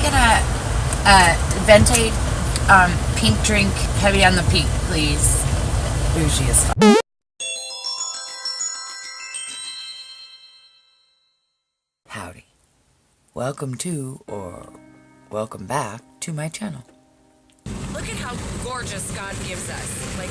get a venti pink drink, heavy on the peak, please? Bougie as fuck. Howdy. Welcome to, or welcome back to my channel. Look at how gorgeous God gives us. Like,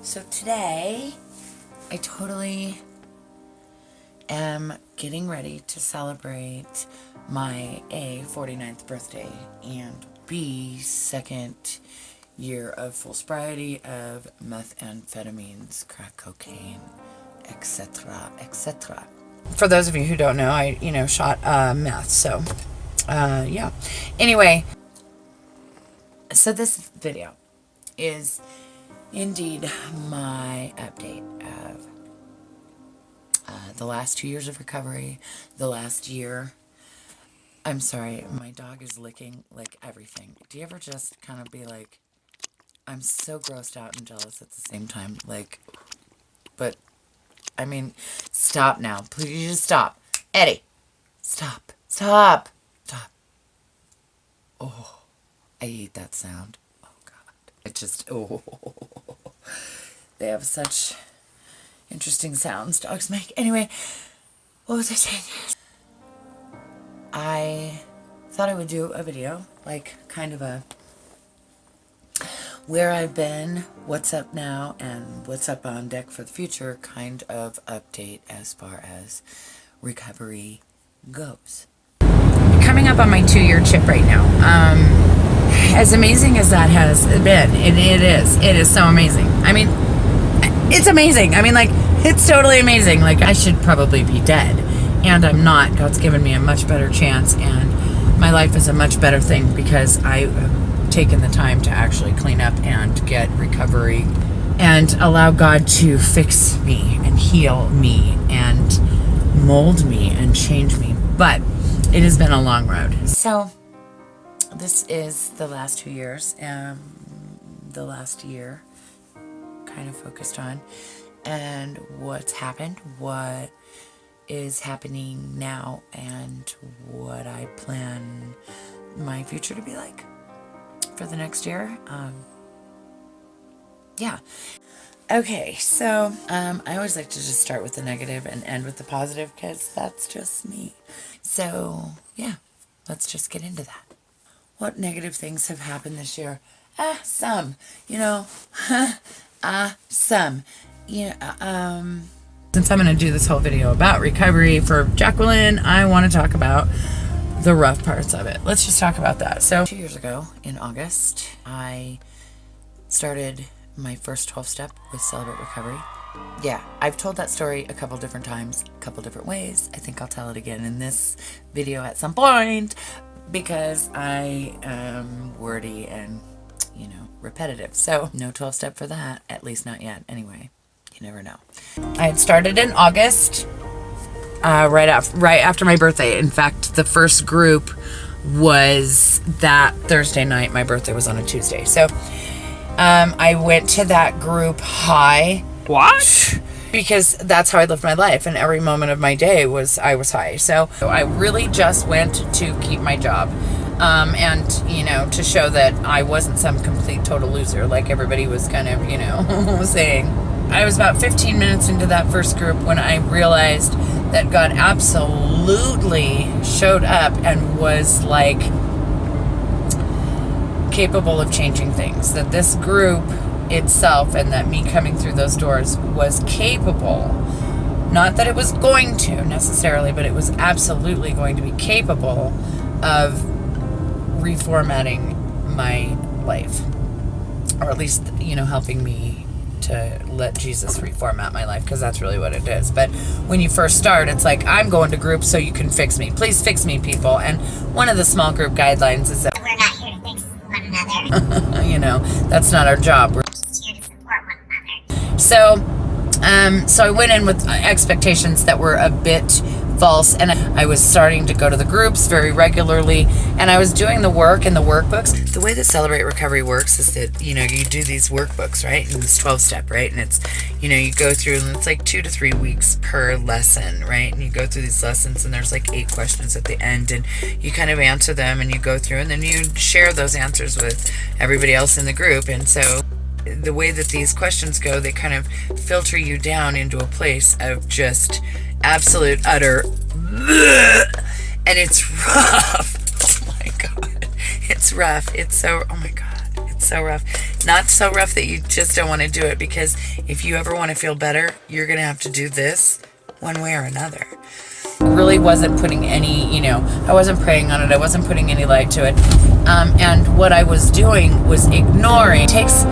so today, I totally am getting ready to celebrate my A, 49th birthday, and B, second year of full sobriety of methamphetamines, crack cocaine, etc., etc. For those of you who don't know, I, shot meth, so, yeah. Anyway, so this video is indeed my update of the last 2 years of recovery, the last year. I'm sorry, my dog is licking like everything. Do you ever just kind of be like, I'm so grossed out and jealous at the same time, like, but, I mean, stop now. Please just stop. Eddie, stop. Stop. Stop. Oh, I hate that sound. Oh, God. It just, oh. They have such interesting sounds dogs make. Anyway, what was I saying? I thought I would do a video, like, kind of a where I've been, what's up now, and what's up on deck for the future kind of update as far as recovery goes. Coming up on my 2-year chip right now. As amazing as that has been, it is so amazing. I mean, it's amazing. I mean, like, it's totally amazing. Like, I should probably be dead, and I'm not. God's given me a much better chance, and my life is a much better thing because I taken the time to actually clean up and get recovery and allow God to fix me and heal me and mold me and change me. But it has been a long road. So this is the last 2 years, the last year kind of focused on, and what's happened, what is happening now, and what I plan my future to be like for the next year. Yeah. Okay, so I always like to just start with the negative and end with the positive because that's just me. So yeah, let's just get into that. What negative things have happened this year? Some, some. Since I'm going to do this whole video about recovery for Jacqueline, I want to talk about the rough parts of it. Let's just talk about that. So 2 years ago in August, I started my first 12-step with Celebrate Recovery. Yeah, I've told that story a couple different times, a couple different ways. I think I'll tell it again in this video at some point because I am wordy and, repetitive. So no 12-step for that, at least not yet. Anyway, you never know. I had started in August. Right after my birthday. In fact, the first group was that Thursday night. My birthday was on a Tuesday. So I went to that group high. what? Because that's how I lived my life, and every moment of my day I was high. So I really just went to keep my job, and to show that I wasn't some complete total loser like everybody was kind of saying. I was about 15 minutes into that first group when I realized that God absolutely showed up and was like capable of changing things. That this group itself and that me coming through those doors was capable. Not that it was going to necessarily, but it was absolutely going to be capable of reformatting my life. Or at least, helping me to let Jesus reformat my life, because that's really what it is. But when you first start, it's like, I'm going to group so you can fix me. Please fix me, people. And one of the small group guidelines is that we're not here to fix one another. That's not our job. We're just here to support one another. So I went in with expectations that were a bit false. And I was starting to go to the groups very regularly, and I was doing the work and the workbooks. The way that Celebrate Recovery works is that, you do these workbooks, right? And this 12-step, right? And it's, you go through, and it's like 2 to 3 weeks per lesson, right? And you go through these lessons, and there's like 8 questions at the end, and you kind of answer them, and you go through, and then you share those answers with everybody else in the group. And so the way that these questions go, they kind of filter you down into a place of just absolute utter and it's rough. Oh my god, it's rough. It's so, oh my god, it's so rough. Not so rough that you just don't want to do it, because if you ever want to feel better, you're gonna have to do this one way or another. Really wasn't putting any, I wasn't praying on it. I wasn't putting any light to it. And what I was doing was ignoring. It takes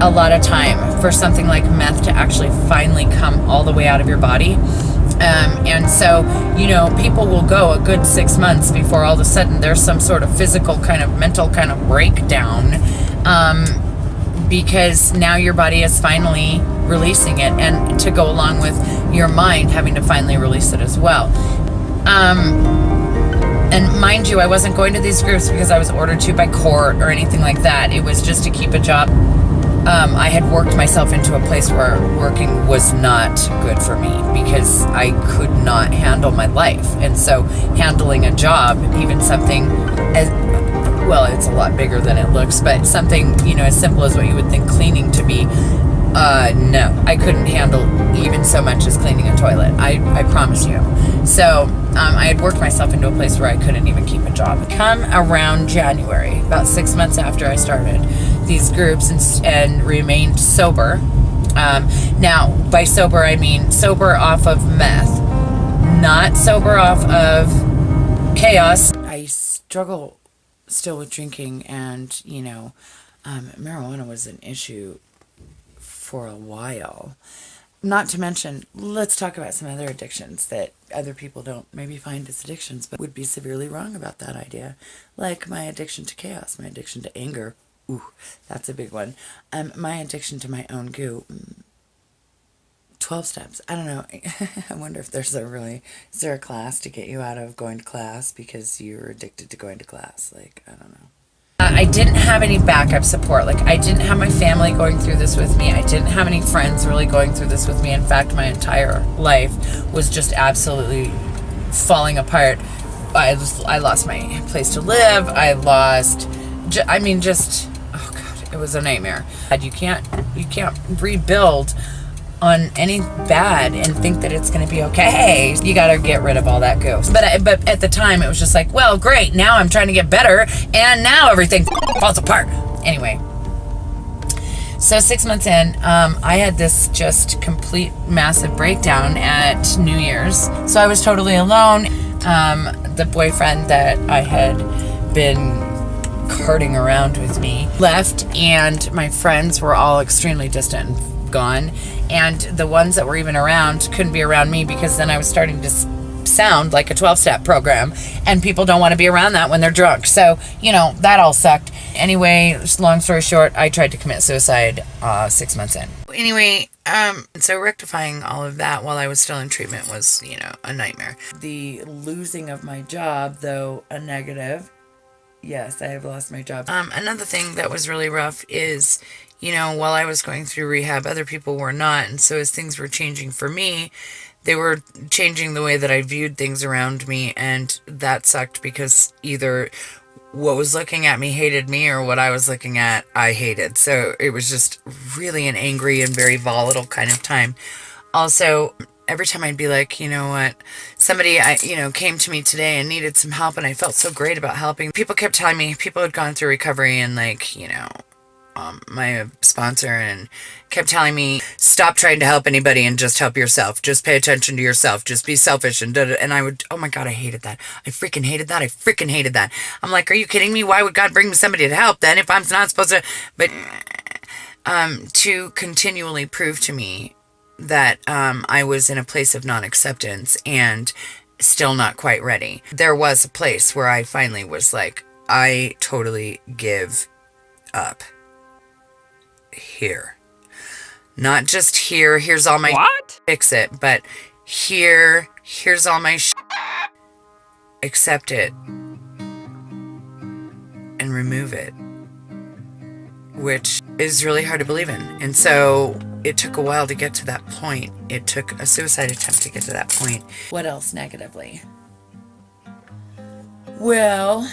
a lot of time for something like meth to actually finally come all the way out of your body. And so, people will go a good 6 months before all of a sudden there's some sort of physical kind of mental kind of breakdown, because now your body is finally releasing it, and to go along with your mind having to finally release it as well. And mind you, I wasn't going to these groups because I was ordered to by court or anything like that. It was just to keep a job. I had worked myself into a place where working was not good for me because I could not handle my life. And so handling a job, even something as, well, it's a lot bigger than it looks, but something, as simple as what you would think cleaning to be, no, I couldn't handle even so much as cleaning a toilet. I promise you. So I had worked myself into a place where I couldn't even keep a job. Come around January, about 6 months after I started these groups and remained sober. Now, by sober, I mean sober off of meth, not sober off of chaos. I struggle still with drinking, and, marijuana was an issue for a while. Not to mention, let's talk about some other addictions that other people don't maybe find as addictions, but would be severely wrong about that idea. Like my addiction to chaos, my addiction to anger. Ooh, that's a big one. My addiction to my own goo. 12 steps. I don't know. I wonder if is there a class to get you out of going to class because you're addicted to going to class? Like, I don't know. I didn't have any backup support. Like, I didn't have my family going through this with me. I didn't have any friends really going through this with me. In fact, my entire life was just absolutely falling apart. I lost my place to live. I lost, oh God, it was a nightmare. You can't rebuild on any bad and think that it's going to be okay. You got to get rid of all that goo. But at the time, it was just like, well, great. Now I'm trying to get better, and now everything falls apart. Anyway, so 6 months in, I had this just complete massive breakdown at New Year's. So I was totally alone. The boyfriend that I had been carting around with me left, and my friends were all extremely distant and gone, and the ones that were even around couldn't be around me because then I was starting to sound like a 12-step program, and people don't want to be around that when they're drunk. So, that all sucked. Anyway, just long story short, I tried to commit suicide 6 months in. Anyway, so rectifying all of that while I was still in treatment was, a nightmare. The losing of my job, though, a negative. Yes, I have lost my job. Another thing that was really rough is, while I was going through rehab, other people were not. And so as things were changing for me, they were changing the way that I viewed things around me. And that sucked because either what was looking at me hated me, or what I was looking at, I hated. So it was just really an angry and very volatile kind of time. Also, every time I'd be like, what, somebody, came to me today and needed some help, and I felt so great about helping. People kept telling me, people had gone through recovery, and my sponsor, and kept telling me, stop trying to help anybody and just help yourself. Just pay attention to yourself. Just be selfish. And I would, oh my God, I hated that. I freaking hated that. I freaking hated that. I'm like, are you kidding me? Why would God bring me somebody to help then if I'm not supposed to? But to continually prove to me that I was in a place of non-acceptance and still not quite ready. There was a place where I finally was like, I totally give up. Here. Not just here, here's all my what? Fix it, but here's all my accept it and remove it, which is really hard to believe in. And so it took a while to get to that point. It took a suicide attempt to get to that point. What else negatively? Well,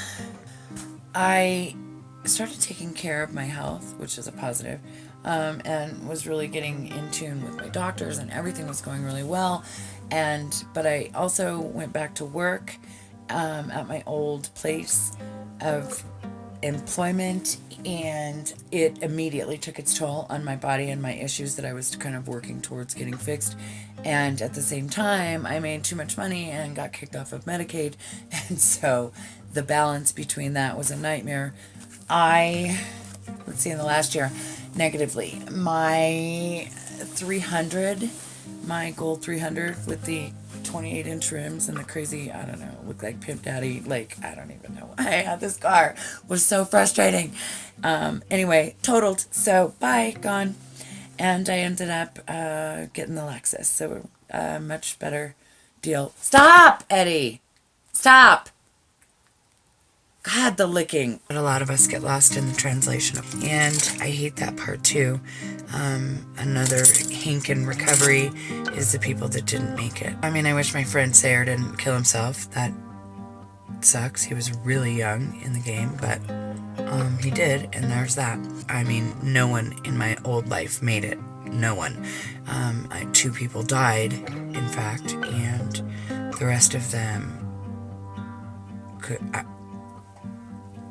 I started taking care of my health, which is a positive, and was really getting in tune with my doctors, and everything was going really well. But I also went back to work at my old place of employment, and it immediately took its toll on my body and my issues that I was kind of working towards getting fixed. And at the same time, I made too much money and got kicked off of Medicaid, and so the balance between that was a nightmare. Let's see, in the last year, negatively, my 300, my gold 300 with the 28-inch rims and the crazy, I don't know, looked like Pimp Daddy, like, I don't even know why I had this car, was so frustrating. Anyway, totaled, so bye, gone. And I ended up getting the Lexus, so a much better deal. Stop, Eddie! Stop! God, the licking. But a lot of us get lost in the translation. And I hate that part too. Another hink in recovery is the people that didn't make it. I mean, I wish my friend Sayer didn't kill himself. That sucks. He was really young in the game, but he did, and there's that. I mean, no one in my old life made it. No one. 2 people died, in fact, and the rest of them could...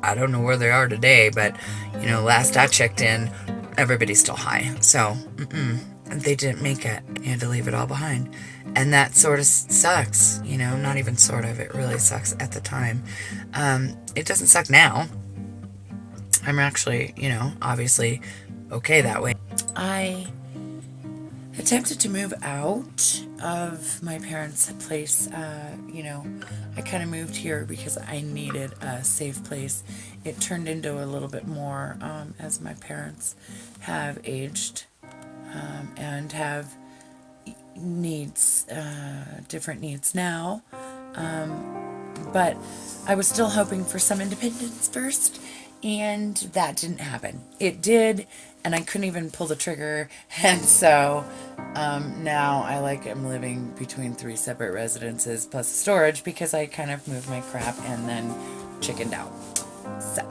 I don't know where they are today, but, last I checked in, everybody's still high. So, they didn't make it. You had to leave it all behind. And that sort of sucks, not even sort of, it really sucks at the time. It doesn't suck now. I'm actually, obviously okay that way. I attempted to move out of my parents' place. I kind of moved here because I needed a safe place. It turned into a little bit more as my parents have aged and have needs, different needs now. But I was still hoping for some independence first, and that didn't happen. It did, and I couldn't even pull the trigger, and so now I am living between 3 separate residences plus storage because I kind of moved my crap and then chickened out. So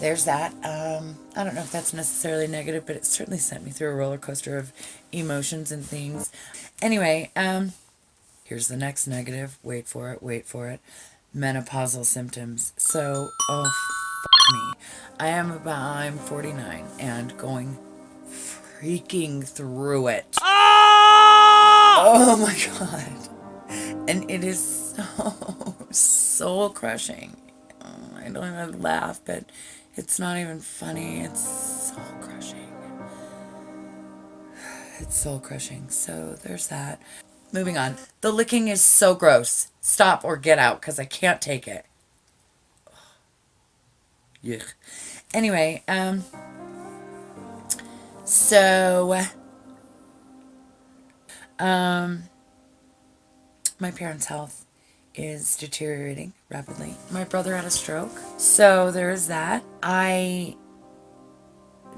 there's that. I don't know if that's necessarily negative, but it certainly sent me through a roller coaster of emotions and things. Anyway, here's the next negative. Wait for it. Menopausal symptoms. So, me. I'm 49 and going freaking through it. Oh my god. And it is so soul crushing. I don't even laugh, but it's not even funny. It's soul crushing. It's soul crushing. So there's that. Moving on. The licking is so gross. Stop or get out because I can't take it. Yuck. Anyway, my parents' health is deteriorating rapidly. My brother had a stroke, so there is that. I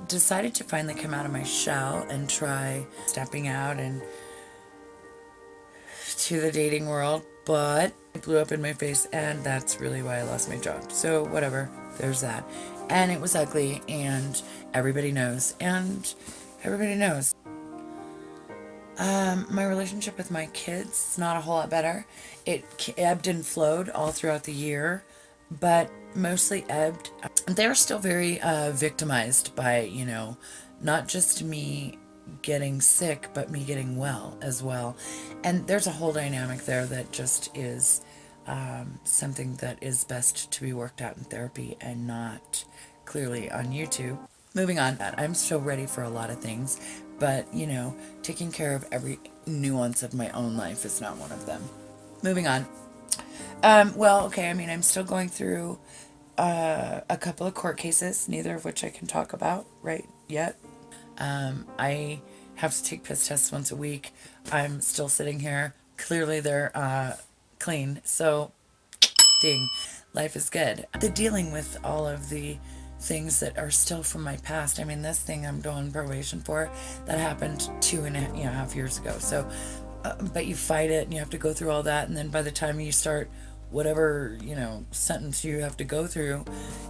decided to finally come out of my shell and try stepping out and to the dating world, but it blew up in my face, and that's really why I lost my job. So whatever, there's that. And it was ugly, and everybody knows. My relationship with my kids is not a whole lot better. It ebbed and flowed all throughout the year, but mostly ebbed. They're still very victimized by, not just me getting sick, but me getting well as well. And there's a whole dynamic there that just is something that is best to be worked out in therapy and not clearly on YouTube. Moving on, I'm still ready for a lot of things, but, taking care of every nuance of my own life is not one of them. Moving on. I'm still going through a couple of court cases, neither of which I can talk about right yet. I have to take piss tests once a week. I'm still sitting here. Clearly they're clean, so everything. Life is good. The dealing with all of the things that are still from my past. I mean, this thing I'm doing probation for, that happened 2.5 years ago. So, but you fight it and you have to go through all that. And then by the time you start whatever, sentence you have to go through,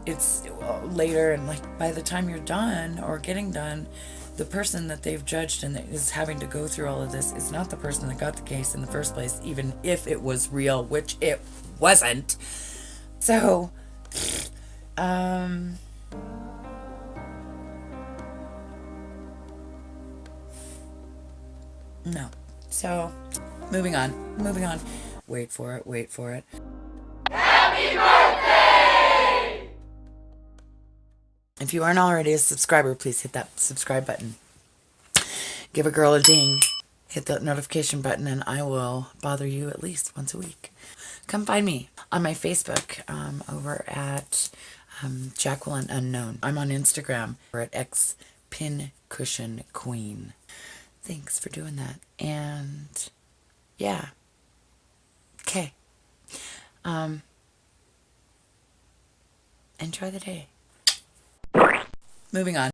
it's later. And like by the time you're done or getting done, the person that they've judged and that is having to go through all of this is not the person that got the case in the first place, even if it was real, which it wasn't. So, no. So, moving on. Wait for it. Happy birthday! If you aren't already a subscriber, please hit that subscribe button. Give a girl a ding. Hit that notification button and I will bother you at least once a week. Come find me on my Facebook over at Jacqueline Unknown. I'm on Instagram. We're at xpincushionqueen. Thanks for doing that. And yeah. Okay. Enjoy the day. Moving on.